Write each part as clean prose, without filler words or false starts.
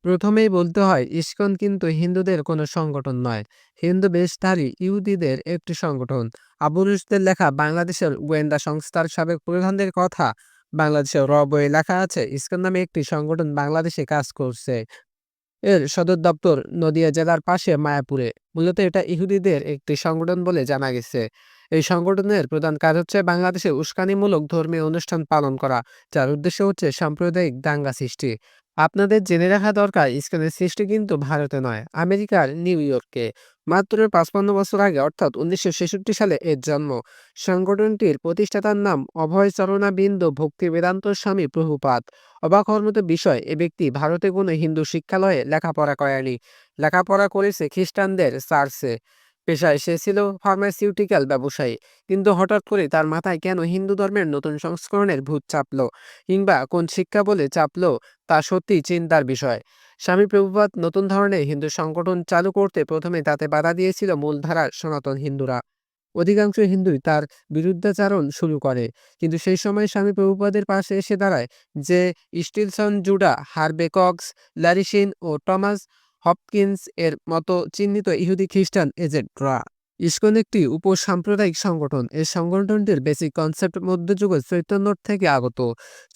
প্রথমেই বলতে হয় ইসকন কিন্তু হিন্দুদের কোনো সংগঠন নয়। হিন্দু বেশধারী ইহুদিদের একটি সংগঠন। আবু রুশদের লেখা বাংলাদেশের গোয়েন্দা সংস্থার সাবেক প্রধানদের কথা বাংলাদেশের বইয়ে লেখা আছে, ইসকন নামে একটি সংগঠন বাংলাদেশে কাজ করছে। এর সদর দপ্তর নদিয়া জেলার পাশে মায়াপুরে। মূলত এটা ইহুদিদের একটি সংগঠন বলে জানা গেছে। এই সংগঠনের প্রধান কাজ হচ্ছে বাংলাদেশে উস্কানিমূলক ধর্মীয় অনুষ্ঠান পালন করা, যার উদ্দেশ্য হচ্ছে সাম্প্রদায়িক দাঙ্গা সৃষ্টি। আপনাদের জেনে রাখা দরকার, ইসলামের সৃষ্টি কিন্তু ভারতে নয়, আমেরিকার নিউ ইয়র্কে। মাত্র ৫৫ বছর আগে অর্থাৎ ১৯৬৬ সালে এর জন্ম। সংগঠনটির প্রতিষ্ঠাতার নাম অভয় চরণাবিন্দু ভক্তি বেদান্ত স্বামী প্রভুপাদ। অবাক হওয়ার মতো বিষয়, এ ব্যক্তি ভারতে কোনো হিন্দু শিক্ষালয়ে লেখাপড়া করেনি। লেখাপড়া করেছে খ্রিস্টানদের চার্চে। পেশায় সে ছিল ফার্মাসিউটিক্যাল ব্যবসায়ী। কিন্তু হঠাৎ করে তার মাথায় কেন হিন্দু ধর্মের নতুন সংস্করণের ভূত চাপলো, কিংবা কোন শিক্ষা বলে চাপলো, তা সত্যিই চিন্তার বিষয়। স্বামী প্রভুপাদ নতুন ধরনের হিন্দু সংগঠন চালু করতে প্রথমে তাতে বাধা দিয়েছিল মূলধারার সনাতন হিন্দুরা। অধিকাংশ হিন্দুই তার বিরুদ্ধাচারণ শুরু করে। কিন্তু সেই সময় স্বামী প্রভুপাদের পাশে এসে দাঁড়ায় যে স্টিলসন জুডা, হার্বে কক্স, ল্যারিসিন ও টমাস হপকিন্স এর মতো চিহ্নিত ইহুদি খ্রিস্টান এজেন্টরা। ইসকন একটি উপসাম্প্রদায়িক সংগঠন। এই সংগঠনটির বেসিক কনসেপ্ট মধ্যযুগের চৈতন্যর থেকে আগত।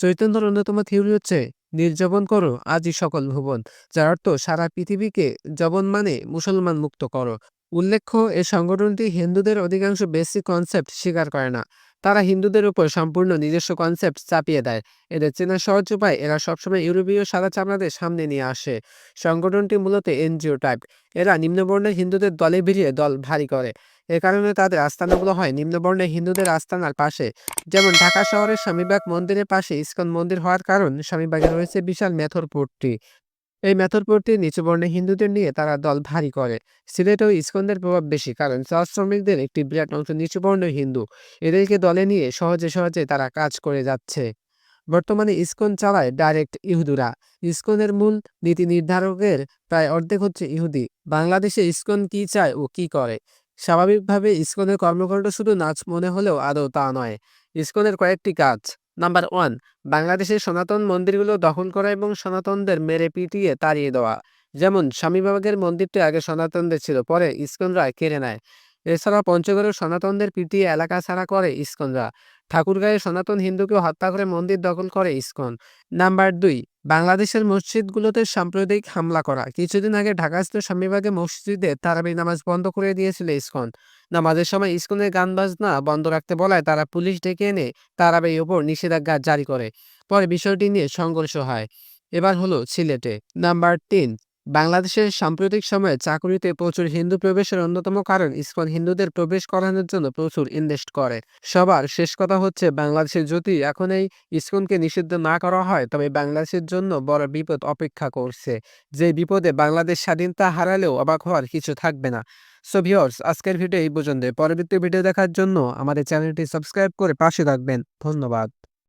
চৈতন্যর অন্যতম থিওরি হচ্ছে নির্জবন করো আজই সকল ভুবন, যার অর্থ সারা পৃথিবীকে জবন মানে মুসলমান মুক্ত করো। উল্লেখ্য, এই সংগঠনটি হিন্দুদের অধিকাংশ বেসিক কনসেপ্ট স্বীকার করে না। তারা হিন্দুদের উপর সম্পূর্ণ নিজস্ব কনসেপ্ট চাপিয়ে দেয়। এদের চেনা সহজ উপায়, এরা সবসময় ইউরোপীয় সাদা চামড়াদের সামনে নিয়ে আসে। সংগঠনটি মূলত এনজিও টাইপ। এরা নিম্নবর্ণের হিন্দুদের দলে ভিড়িয়ে দল ভারী করে। এ কারণে তাদের আস্তানাগুলো হয় নিম্নবর্ণের হিন্দুদের আস্তানার পাশে। যেমন ঢাকা শহরের স্বামীবাগ মন্দিরের পাশে ইসকন মন্দির হওয়ার কারণ স্বামীবাগে রয়েছে বিশাল মেথরপট্টি। এই মেথরপট্টি নিচু বর্ণের হিন্দুদের নিয়ে তারা দল ভারী করে। সিলেটেও ইসকনদের প্রভাব বেশি, কারণ চর শ্রমিকদের একটি বিরাট অংশ নিচু বর্ণের হিন্দু। এদেরকে দলে নিয়ে সহজে সহজে তারা কাজ করে যাচ্ছে। বর্তমানে ইসকন চালায় ডাইরেক্ট ইহুদিরা। ইসকনের মূল নীতি নির্ধারকের প্রায় অর্ধেক হচ্ছে ইহুদি। বাংলাদেশে ইসকন কি চায় ও কি করে? স্বাভাবিকভাবে ইসকনের কর্মকাণ্ড শুধু নাচ মনে হলেও আদৌ তা নয়। ইসকনের কয়েকটি কাজ। নাম্বার 1, বাংলাদেশের সনাতন মন্দিরগুলো দখল করা এবং সনাতনদের মেরে পিটিয়ে তাড়িয়ে দেওয়া। যেমন স্বামীবাগের মন্দিরটি আগে সনাতনদের ছিল, পরে ইসকনরা কেড়ে নেয়। এছাড়া পঞ্চগড়ের সনাতনদের পিটিয়ে এলাকা ছাড়া করে ইসকনরা। ঠাকুরগাঁয়ে সনাতন হিন্দুকে হত্যা করে মন্দির দখল করে ইসকন। নাম্বার 2, বাংলাদেশের মসজিদগুলোতে সাম্প্রদায়িক হামলা করা। কিছুদিন আগে ঢাকাস্থ স্বামীবাগে মসজিদে তারাবি নামাজ বন্ধ করে দিয়েছিল ইসকন। নামাজের সময় ইসকনের গান বাজনা বন্ধ রাখতে বলায় তারা পুলিশ ডেকে এনে তারাবির ওপর নিষেধাজ্ঞা জারি করে। পরে বিষয়টি নিয়ে সংঘর্ষ হয়। এবার হলো সিলেটে। নাম্বার 3, বাংলাদেশের সাম্প্রতিক সময়ে চাকুরিতে প্রচুর হিন্দু প্রবেশের অন্যতম কারণ ইসকন হিন্দুদের প্রবেশ করানোর জন্য প্রচুর ইনভেস্ট করে। সবার শেষ কথা হচ্ছে, বাংলাদেশে যদি এখন এই ইসকনকে নিষিদ্ধ না করা হয়, তবে বাংলাদেশের জন্য বড় বিপদ অপেক্ষা করছে। যে বিপদে বাংলাদেশ স্বাধীনতা হারালেও অবাক হওয়ার কিছু থাকবে না। সো ভিউয়ার্স, আজকের ভিডিও এই পর্যন্ত। পরবর্তী ভিডিও দেখার জন্য আমাদের চ্যানেলটি সাবস্ক্রাইব করে পাশে থাকবেন। ধন্যবাদ।